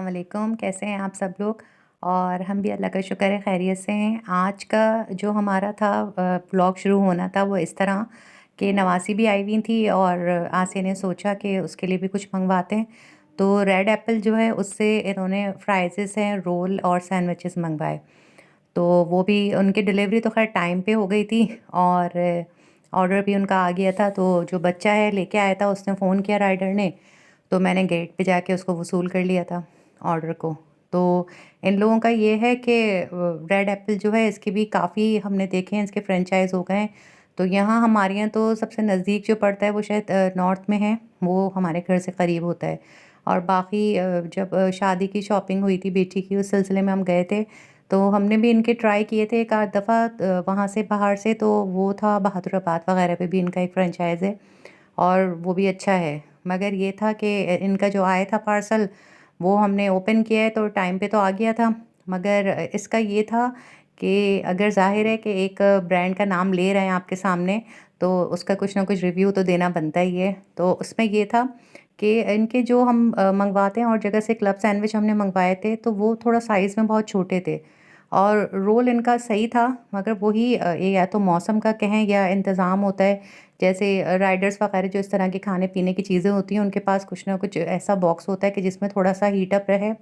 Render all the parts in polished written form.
वालेकुम, कैसे हैं आप सब लोग? और हम भी अल्लाह का शुक्र है खैरियत से हैं। आज का जो हमारा था व्लॉग शुरू होना था वो इस तरह कि नवासी भी आई हुई थी और आसिया ने सोचा कि उसके लिए भी कुछ मँगवाते हैं। तो रेड एप्पल जो है उससे इन्होंने फ्राइज़ेज़ हैं, रोल और सैंडविचेस मँगवाए। तो वो भी उनकी डिलीवरी तो ख़ैर टाइम पे हो गई थी और ऑर्डर भी उनका आ गया था। तो जो बच्चा है लेके आया था उसने फ़ोन किया राइडर ने, तो मैंने गेट पे जाके उसको वसूल कर लिया था ऑर्डर को। तो इन लोगों का ये है कि रेड एप्पल जो है इसके भी काफ़ी हमने देखे हैं, इसके फ्रेंचाइज़ हो गए हैं। तो यहाँ हमारे यहाँ तो सबसे नज़दीक जो पड़ता है वो शायद नॉर्थ में है, वो हमारे घर से करीब होता है। और बाकी जब शादी की शॉपिंग हुई थी बेटी की, उस सिलसिले में हम गए थे, तो हमने भी इनके ट्राई किए थे एक आध दफ़ा वहाँ से बाहर से, तो वो था बहादुराबाद वगैरह पे भी इनका एक फ्रेंचाइज़ है और वो भी अच्छा है। मगर ये था कि इनका जो आया था पार्सल वो हमने ओपन किया है तो टाइम पे तो आ गया था। मगर इसका ये था कि अगर ज़ाहिर है कि एक ब्रांड का नाम ले रहे हैं आपके सामने, तो उसका कुछ ना कुछ रिव्यू तो देना बनता ही है। तो उसमें ये था कि इनके जो हम मँगवाते हैं और जगह से क्लब सैंडविच हमने मँगवाए थे, तो वो थोड़ा साइज़ में बहुत छोटे थे और रोल इनका सही था, मगर वही ये या तो मौसम का कहें या इंतज़ाम होता है। जैसे राइडर्स वगैरह जो इस तरह के खाने-पीने की चीज़ें होती हैं, उनके पास कुछ ना कुछ ऐसा बॉक्स होता है कि जिसमें थोड़ा-सा हीट अप रहे,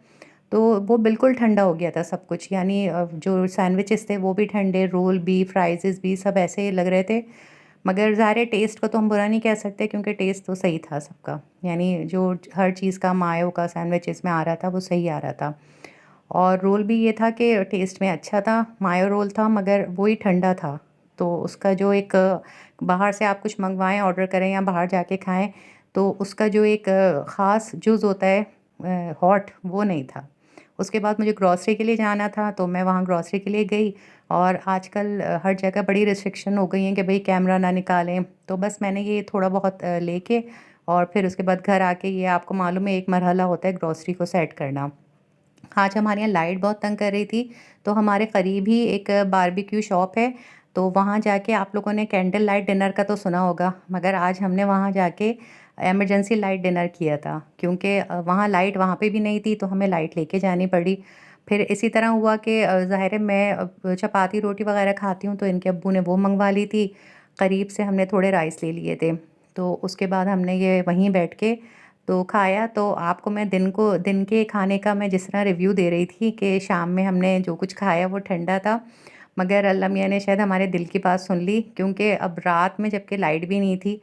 तो वो बिल्कुल ठंडा हो गया था सब कुछ। यानी जो सैंडविचेज़ थे वो भी ठंडे, रोल भी, फ्राइज़ेज़ भी सब ऐसे ही लग रहे थे। मगर ज़ाहिर है टेस्ट को तो हम बुरा नहीं कह सकते क्योंकि टेस्ट तो सही था सबका। यानी जो हर चीज़ का मायो का सैंडविच इसमें आ रहा था वो सही आ रहा था। और रोल भी ये था कि टेस्ट में अच्छा था, मायो रोल था मगर वो ही ठंडा था। तो उसका जो एक बाहर से आप कुछ मँगवाएँ, ऑर्डर करें या बाहर जाके खाएँ, तो उसका जो एक ख़ास जुज़ होता है हॉट, वो नहीं था। उसके बाद मुझे ग्रॉसरी के लिए जाना था, तो मैं वहाँ ग्रॉसरी के लिए गई और आजकल हर जगह बड़ी रिस्ट्रिक्शन हो गई हैं कि भई कैमरा ना निकालें। तो बस मैंने ये थोड़ा बहुत लेके और फिर उसके बाद घर आके, ये आपको मालूम है एक मरहला होता है ग्रॉसरी को सेट करना। आज हमारे यहाँ लाइट बहुत तंग कर रही थी, तो हमारे करीब ही एक बारबेक्यू शॉप है, तो वहाँ जाके आप लोगों ने कैंडल लाइट डिनर का तो सुना होगा, मगर आज हमने वहाँ जाके इमरजेंसी लाइट डिनर किया था क्योंकि वहाँ लाइट वहाँ पे भी नहीं थी, तो हमें लाइट लेके जानी पड़ी। फिर इसी तरह हुआ कि ज़ाहिर है मैं चपाती रोटी वगैरह खाती हूँ, तो इनके अब्बू ने वो मँगवा ली थी, करीब से हमने थोड़े राइस ले लिए थे। तो उसके बाद हमने ये वहीं बैठ के तो खाया। तो आपको मैं दिन के खाने का मैं जिस तरह रिव्यू दे रही थी कि शाम में हमने जो कुछ खाया वो ठंडा था, मगर अल्लाह मियाँ ने शायद हमारे दिल की बात सुन ली क्योंकि अब रात में जबकि लाइट भी नहीं थी,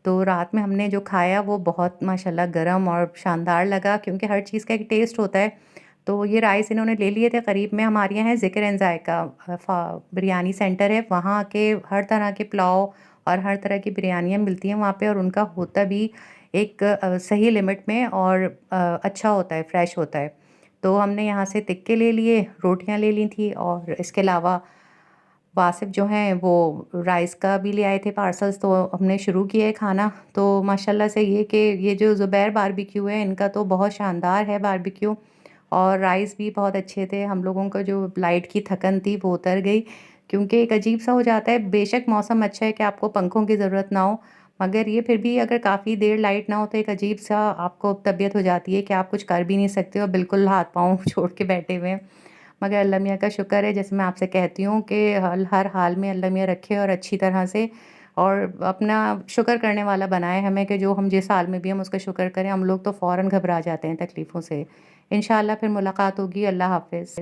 तो रात में हमने जो खाया वो बहुत माशाल्लाह गरम और शानदार लगा क्योंकि हर चीज़ का एक टेस्ट होता है। तो ये राइस इन्होंने ले लिए थे, करीब में हमारे यहाँ है ज़िक्र एंड ज़ायक़ा बिरयानी सेंटर है, वहाँ के हर तरह के पुलाव और हर तरह की बिरयानियाँ मिलती हैं वहाँ पे और उनका होता भी एक सही लिमिट में और अच्छा होता है, फ्रेश होता है। तो हमने यहाँ से टिक्के ले लिए, रोटियाँ ले ली थी और इसके अलावा वासिफ़ जो हैं वो राइस का भी ले आए थे पार्सल्स, तो हमने शुरू किया है खाना। तो माशाल्लाह से ये कि ये जो ज़ुबैर बारबेक्यू है इनका तो बहुत शानदार है बारबेक्यू और राइस भी बहुत अच्छे थे। हम लोगों का जो लाइट की थकन थी वो उतर गई क्योंकि एक अजीब-सा हो जाता है, बेशक मौसम अच्छा है कि आपको पंखों की ज़रूरत ना हो, मगर ये फिर भी अगर काफ़ी देर लाइट ना हो तो एक अजीब-सा आपको तबीयत हो जाती है कि आप कुछ कर भी नहीं सकते और बिल्कुल हाथ-पाँव छोड़ के बैठे हुए हैं। मगर अल्लाह मियाँ का शुक्र है, जैसे मैं आपसे कहती हूँ कि हर हाल में अल्लाह मियाँ रखे और अच्छी तरह से और अपना शुक्र करने वाला बनाए हमें कि जो हम जिस हाल में भी हम उसका शुक्र करें। हम लोग तो फ़ौरन घबरा जाते हैं तकलीफ़ों से। इंशाअल्लाह फिर मुलाकात होगी। अल्लाह हाफ़िज़।